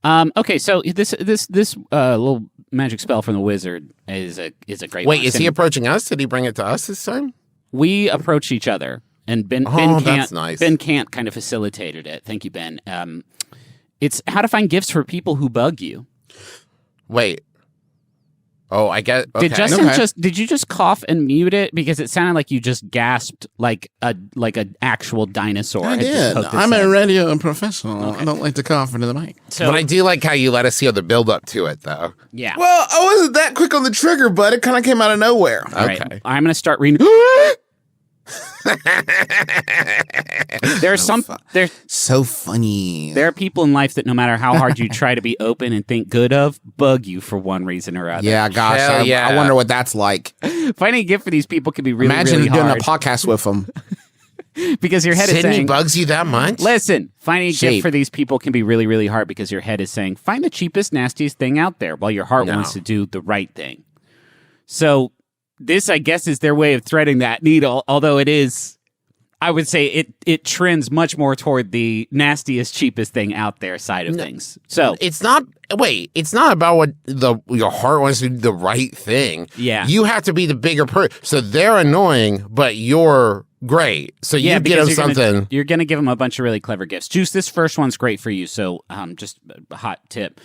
Okay, so this little magic spell from the wizard is a great. Wait, is he approaching us? Did he bring it to us this time? We approached each other, and Ben that's nice. Ben Cant kind of facilitated it. Thank you, Ben. It's how to find gifts for people who bug you. Wait. Oh, I get. Okay. Did Justin did you just cough and mute it because it sounded like you just gasped like an actual dinosaur? I did. I'm a radio professional. Okay. I don't like to cough into the mic. But I do like how you let us see the build up to it, though. Yeah. Well, I wasn't that quick on the trigger, but it kind of came out of nowhere. All okay. Right. I'm going to start reading. There's so funny. There are people in life that no matter how hard you try to be open and think good of, bug you for one reason or other. Yeah, gosh, I wonder what that's like. Finding a gift for these people can be really, Imagine really hard. doing a podcast with them. Because your head is saying... bugs you that much? Listen, finding a gift for these people can be really, really hard because your head is saying, find the cheapest, nastiest thing out there, while your heart wants to do the right thing. So... this, I guess, is their way of threading that needle, although it is, I would say, it trends much more toward the nastiest, cheapest thing out there side of things. So it's not about what your heart wants to do the right thing. Yeah. You have to be the bigger person. So they're annoying, but you're great. So you get them something. You're going to give them a bunch of really clever gifts. Juice, this first one's great for you. So just a hot tip.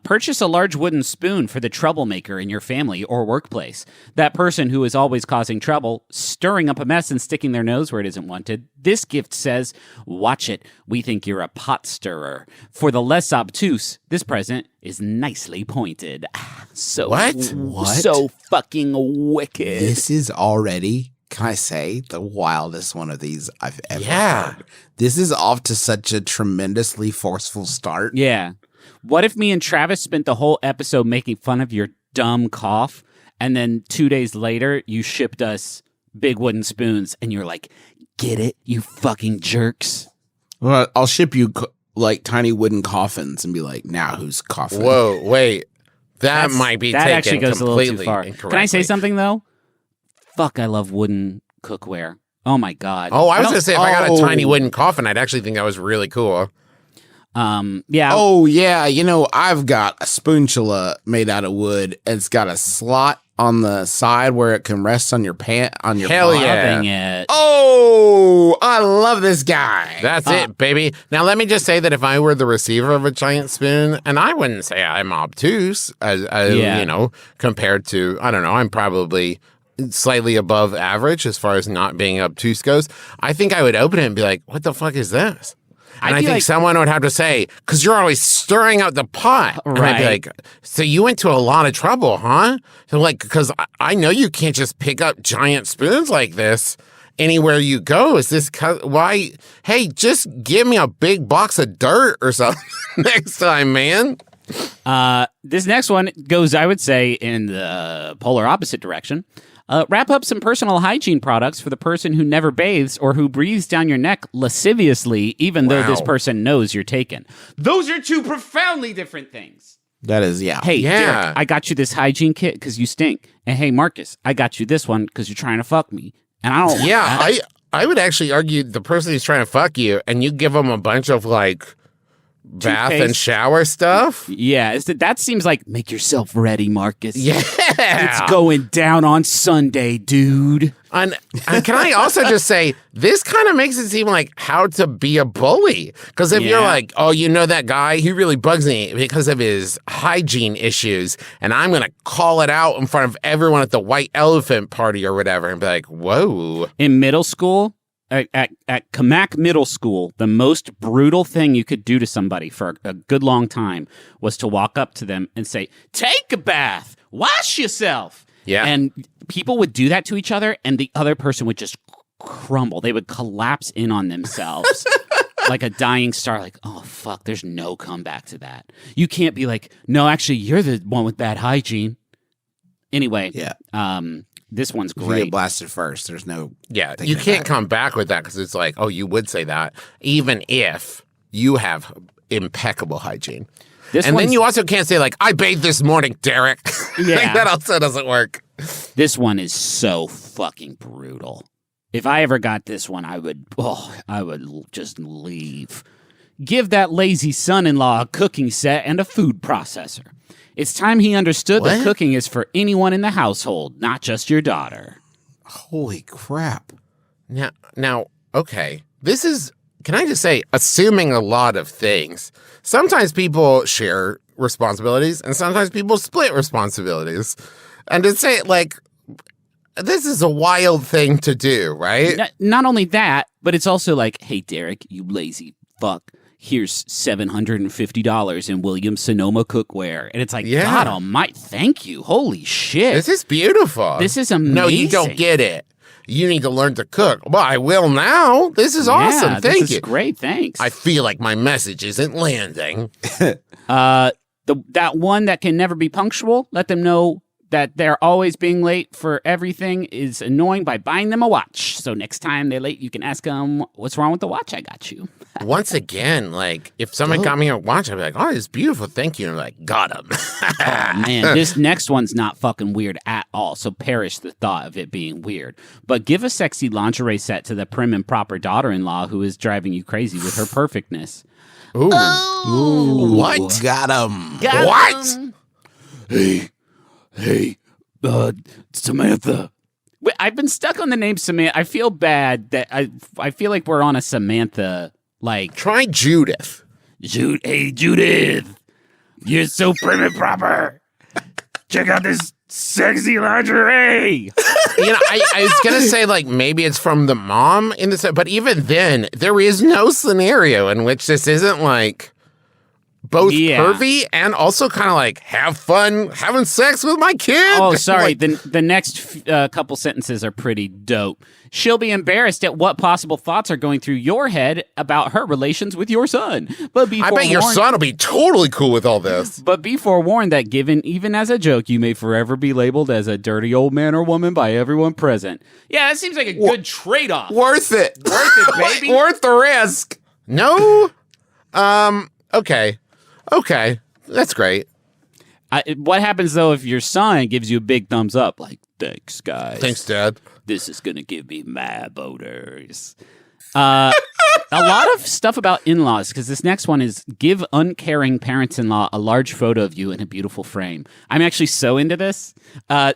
Purchase a large wooden spoon for the troublemaker in your family or workplace. That person who is always causing trouble, stirring up a mess and sticking their nose where it isn't wanted. This gift says, watch it. We think you're a pot stirrer. For the less obtuse, this present is nicely pointed. So What? So fucking wicked. This is already... can I say, the wildest one of these I've ever heard. This is off to such a tremendously forceful start. Yeah. What if me and Travis spent the whole episode making fun of your dumb cough, and then 2 days later, you shipped us big wooden spoons, and you're like, get it, you fucking jerks? Well, I'll ship you, tiny wooden coffins and be like, now who's coughing? Whoa, wait. That might be taken actually goes a little too far. Incorrectly. Can I say something, though? Fuck, I love wooden cookware. Oh, my God. Oh, I was going to say, if I got a tiny wooden coffin, I'd actually think that was really cool. Yeah. Oh, yeah. I've got a spoonchula made out of wood. It's got a slot on the side where it can rest on your on your Hell pot. yeah. It. Oh, I love this guy. That's it, baby. Now, let me just say that if I were the receiver of a giant spoon, and I wouldn't say I'm obtuse, compared to, I don't know, I'm probably slightly above average as far as not being obtuse goes, I think I would open it and be like, what the fuck is this? And I think someone would have to say, because you're always stirring out the pot. Right. And I'd be like, so you went to a lot of trouble, huh? So because I know you can't just pick up giant spoons like this anywhere you go. Is this why? Hey, just give me a big box of dirt or something next time, man. This next one goes, I would say, in the polar opposite direction. Wrap up some personal hygiene products for the person who never bathes or who breathes down your neck lasciviously, even though this person knows you're taken. Those are two profoundly different things. That is, yeah. Hey, Derek, I got you this hygiene kit because you stink. And hey, Marcus, I got you this one because you're trying to fuck me. And I don't. Yeah, I would actually argue the person who's trying to fuck you, and you give them a bunch of bath and shower stuff? Yeah, that seems like, make yourself ready, Marcus. Yeah. It's going down on Sunday, dude. And can I also just say, this kind of makes it seem like how to be a bully. Because if you're like, oh, you know that guy, he really bugs me because of his hygiene issues, and I'm going to call it out in front of everyone at the white elephant party or whatever, and be like, whoa. In middle school, at Kamak Middle School, the most brutal thing you could do to somebody for a good long time was to walk up to them and say, take a bath, wash yourself. Yeah. And people would do that to each other, and the other person would just crumble. They would collapse in on themselves like a dying star, like, oh, fuck, there's no comeback to that. You can't be like, no, actually, you're the one with bad hygiene. Anyway, this one's great. You get blasted first. There's no... Yeah, you can't come back with that because it's like, oh, you would say that, even if you have impeccable hygiene. Then you also can't say, like, I bathed this morning, Derek. Yeah. That also doesn't work. This one is so fucking brutal. If I ever got this one, I would just leave. Give that lazy son-in-law a cooking set and a food processor. It's time he understood that cooking is for anyone in the household, not just your daughter. Holy crap. Now, okay. This is, can I just say, assuming a lot of things. Sometimes people share responsibilities and sometimes people split responsibilities. And to say, like, this is a wild thing to do, right? Not only that, but it's also like, hey, Derek, you lazy fuck. Here's $750 in Williams-Sonoma cookware. And it's like, God almighty, thank you. Holy shit. This is beautiful. This is amazing. No, you don't get it. You need to learn to cook. Well, I will now. This is awesome. Thank you. This is great. Thanks. I feel like my message isn't landing. That one that can never be punctual, let them know that they're always being late for everything is annoying by buying them a watch. So next time they're late, you can ask them, what's wrong with the watch I got you? Once again, like, if someone got me a watch, I'd be like, oh, it's beautiful. Thank you. And I'm like, got him. Oh, man, this next one's not fucking weird at all. So perish the thought of it being weird. But give a sexy lingerie set to the prim and proper daughter-in-law who is driving you crazy with her perfectness. Ooh. Ooh. What? Got him. What? Hey, Samantha. Wait, I've been stuck on the name Samantha. I feel bad that I feel like we're on a Samantha, like. Try Judith. Hey, Judith. You're so prim and proper. Check out this sexy lingerie. I was going to say, like, maybe it's from the mom in the set, but even then, there is no scenario in which this isn't, like, both pervy and also kind of like have fun having sex with my kid. Oh, sorry. Like, the next couple sentences are pretty dope. She'll be embarrassed at what possible thoughts are going through your head about her relations with your son. But be I bet your son will be totally cool with all this. But be forewarned that given even as a joke, you may forever be labeled as a dirty old man or woman by everyone present. Yeah, that seems like a good trade-off. Worth it. Worth it, baby. Worth the risk. No? Okay, that's great. What happens, though, if your son gives you a big thumbs up? Like, thanks, guys. Thanks, Dad. This is going to give me mad boners. A lot of stuff about in-laws, because this next one is give uncaring parents-in-law a large photo of you in a beautiful frame. I'm actually so into this.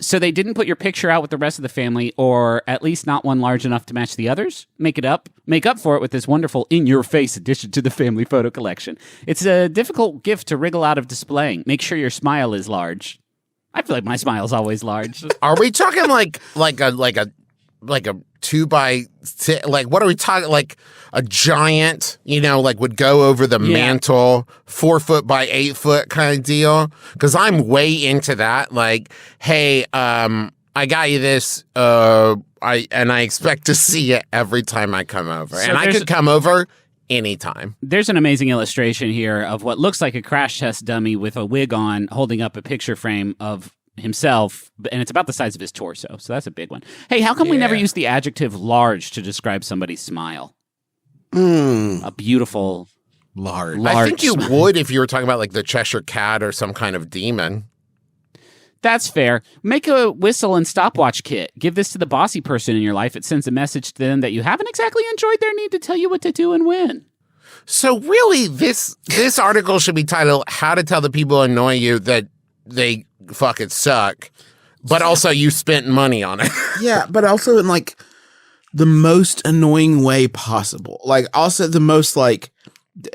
So they didn't put your picture out with the rest of the family, or at least not one large enough to match the others. Make up for it with this wonderful in-your-face addition to the family photo collection. It's a difficult gift to wriggle out of displaying. Make sure your smile is large. I feel like my smile is always large. Are we talking like a 2x, like, what are we talking, like a giant, like would go over the mantle, 4 foot by 8 foot kind of deal? Because I'm way into that. Like, hey, I got you this, I expect to see it every time I come over. So and I could come over anytime. There's an amazing illustration here of what looks like a crash test dummy with a wig on holding up a picture frame of himself, and it's about the size of his torso. So that's a big one. Hey, how come we never use the adjective large to describe somebody's smile? A beautiful large. I think you would if you were talking about like the Cheshire Cat or some kind of demon. That's fair. Make a whistle and stopwatch kit. Give this to the bossy person in your life. It sends a message to them that you haven't exactly enjoyed their need to tell you what to do and when. So really, this article should be titled "How to Tell the People Who Annoy You That They Fucking Suck," but also you spent money on it. Yeah, but also in like the most annoying way possible. Like also the most like,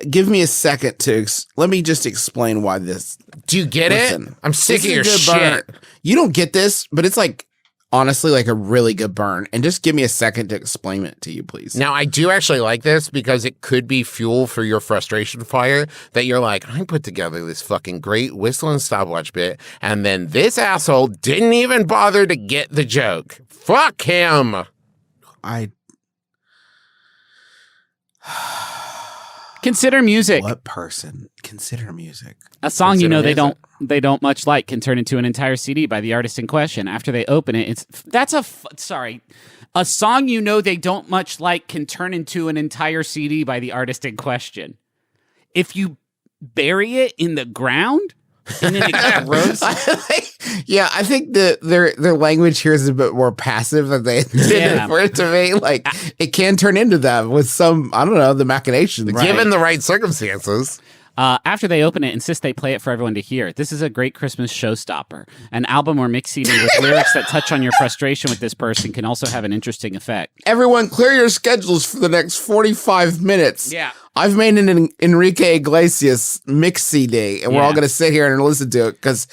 give me a second to let me just explain why this. Do you get it? I'm sick of your shit. You don't get this, but it's like honestly like a really good burn. And just give me a second to explain it to you, please. Now, I do actually like this because it could be fuel for your frustration fire that you're like, I put together this fucking great whistle and stopwatch bit, and then this asshole didn't even bother to get the joke. Fuck him. Consider music. What person? Consider music. A song they don't much like can turn into an entire CD by the artist in question. After they open it, a song they don't much like can turn into an entire CD by the artist in question. If you bury it in the ground, And then it grows. I think that their language here is a bit more passive than they intended for it to be. Like, it can turn into that with some, I don't know, the machinations. Right. Given the right circumstances. After they open it, insist they play it for everyone to hear. This is a great Christmas showstopper. An album or mix CD with lyrics that touch on your frustration with this person can also have an interesting effect. Everyone, clear your schedules for the next 45 minutes. Yeah. I've made an Enrique Iglesias mix CD, and we're all going to sit here and listen to it because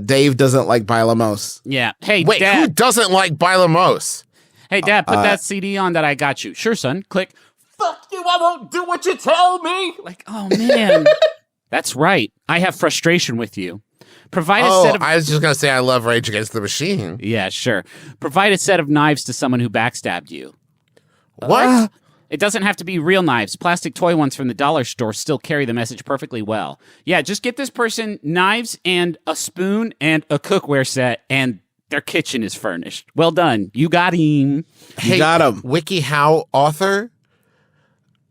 Dave doesn't like Bailamos. Yeah. Hey, wait, Dad. who doesn't like Bailamos? Hey, Dad, put that CD on that I got you. Sure, son. Click. Fuck you, I won't do what you tell me. Like, oh, man. That's right. I have frustration with you. Provide a set of... I was just going to say I love Rage Against the Machine. Yeah, sure. Provide a set of knives to someone who backstabbed you. What? It doesn't have to be real knives. Plastic toy ones from the dollar store still carry the message perfectly well. Yeah, just get this person knives and a spoon and a cookware set, and their kitchen is furnished. Well done. You got him. You got him. WikiHow author...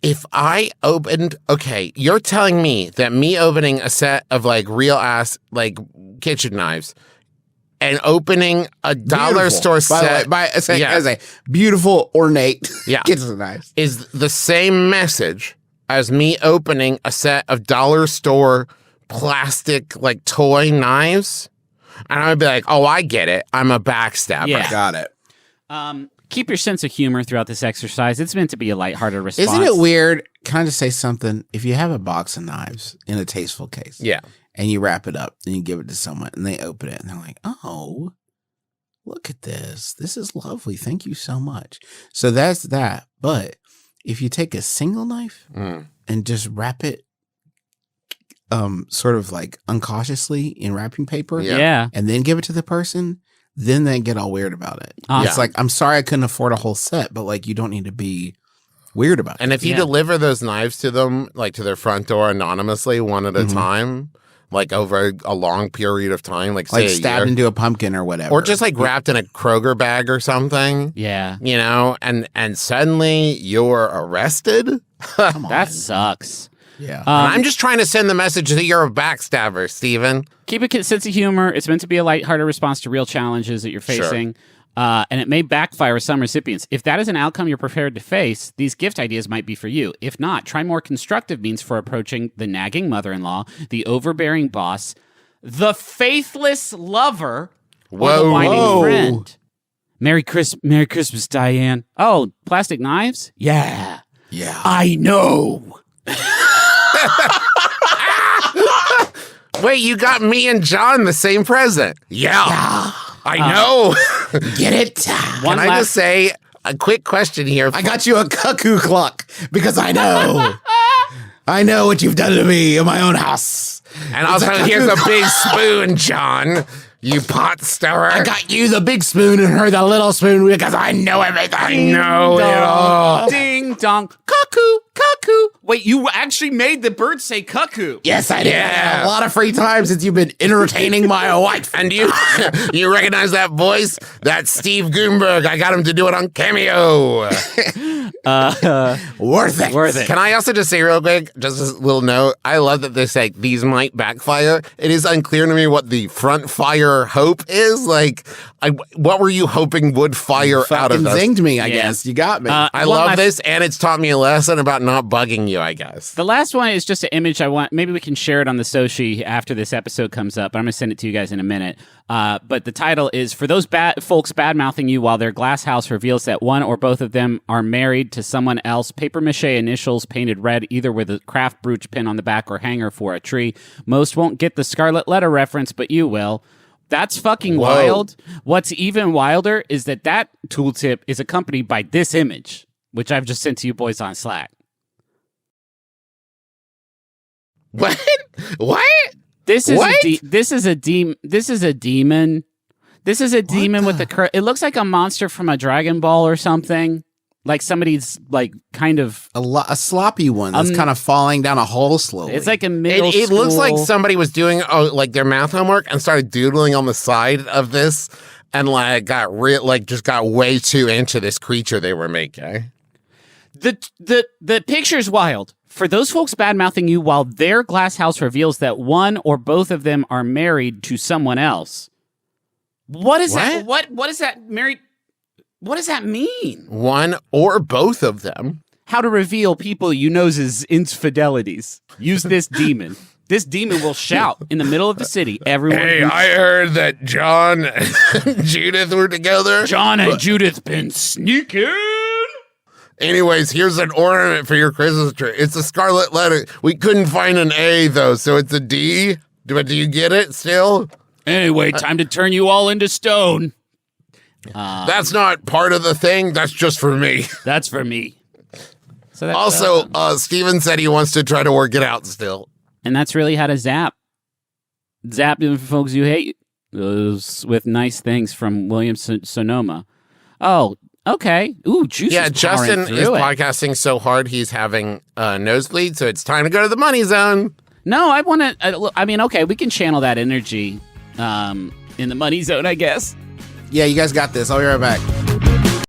If I opened, okay, you're telling me that me opening a set of like real ass like kitchen knives and opening a dollar store set, as a beautiful ornate kitchen knives is the same message as me opening a set of dollar store plastic like toy knives, and I would be like, oh, I get it. I'm a backstabber. Yeah. Got it. Keep your sense of humor throughout this exercise. It's meant to be a lighthearted response. Isn't it weird? Can I just say something? If you have a box of knives in a tasteful case, and you wrap it up and you give it to someone and they open it and they're like, oh, look at this. This is lovely. Thank you so much. So that's that. But if you take a single knife and just wrap it sort of like uncautiously in wrapping paper and then give it to the person, then they get all weird about it. It's like, I'm sorry I couldn't afford a whole set, but like, you don't need to be weird about it. And if you deliver those knives to them, like to their front door anonymously, one at a time, like over a long period of time, like say stabbed into a pumpkin or whatever, or just like wrapped in a Kroger bag or something, you know, and suddenly you're arrested. That sucks. Yeah. I'm just trying to send the message that you're a backstabber, Steven. Keep a sense of humor. It's meant to be a lighthearted response to real challenges that you're facing. And it may backfire with some recipients. If that is an outcome you're prepared to face, these gift ideas might be for you. If not, try more constructive means for approaching the nagging mother-in-law, the overbearing boss, the faithless lover, or the whining friend. Merry Christmas, Diane. Oh, plastic knives? Yeah. I know. Wait, you got me and John the same present. Yeah. I know. Get it? Can I just say a quick question here? I got you a cuckoo clock because I know. I know what you've done to me in my own house. And also, here's a big spoon, John. You pot stirrer. I got you the big spoon and her the little spoon because I know everything. I know it all. Ding dong. Cuckoo. Cuckoo. Wait, you actually made the bird say cuckoo. Yes, I did. Yeah. A lot of free time since you've been entertaining my wife. And you recognize that voice? That's Steve Gutenberg. I got him to do it on Cameo. Worth it. Can I also just say real quick, just a little note, I love that they say these might backfire. It is unclear to me what the front fire hope is. Like, what were you hoping would fire out of this? Zinged me, I guess. You got me. I love this, and it's taught me a lesson about not bugging you, I guess. The last one is just an image I want. Maybe we can share it on the Sochi after this episode comes up. I'm going to send it to you guys in a minute. But the title is, for those folks bad-mouthing you while their glass house reveals that one or both of them are married to someone else, papier-mâché initials painted red, either with a craft brooch pin on the back or hanger for a tree. Most won't get the Scarlet letter reference, but you will. That's fucking wild. What's even wilder is that tooltip is accompanied by this image, which I've just sent to you boys on Slack. What? What? This is a demon. This is a demon with the it looks like a monster from a Dragon Ball or something. Like somebody's like kind of a sloppy one that's kind of falling down a hole slowly. It's like a middle It looks like somebody was doing like their math homework and started doodling on the side of this and like got way too into this creature they were making. The picture's wild. For those folks bad-mouthing you while their glass house reveals that one or both of them are married to someone else. What is that? What is that married? What does that mean? One or both of them. How to reveal people you know's infidelities. Use this demon. This demon will shout in the middle of the city. Everyone. Hey, I heard that John and Judith were together. John and Judith been sneaking. Anyways, here's an ornament for your Christmas tree. It's a scarlet letter. We couldn't find an A, though, so it's a D. But do you get it still? Anyway, time to turn you all into stone. That's not part of the thing. That's just for me. That's for me. So that's, also, Steven said he wants to try to work it out still. And that's really how to zap the folks you hate with nice things from William Sonoma. Oh, okay. Ooh, Juice. Yeah, Justin is podcasting so hard he's having a nosebleed, so it's time to go to the money zone. No, I want to. I mean, okay, we can channel that energy in the money zone, I guess. Yeah, you guys got this. I'll be right back.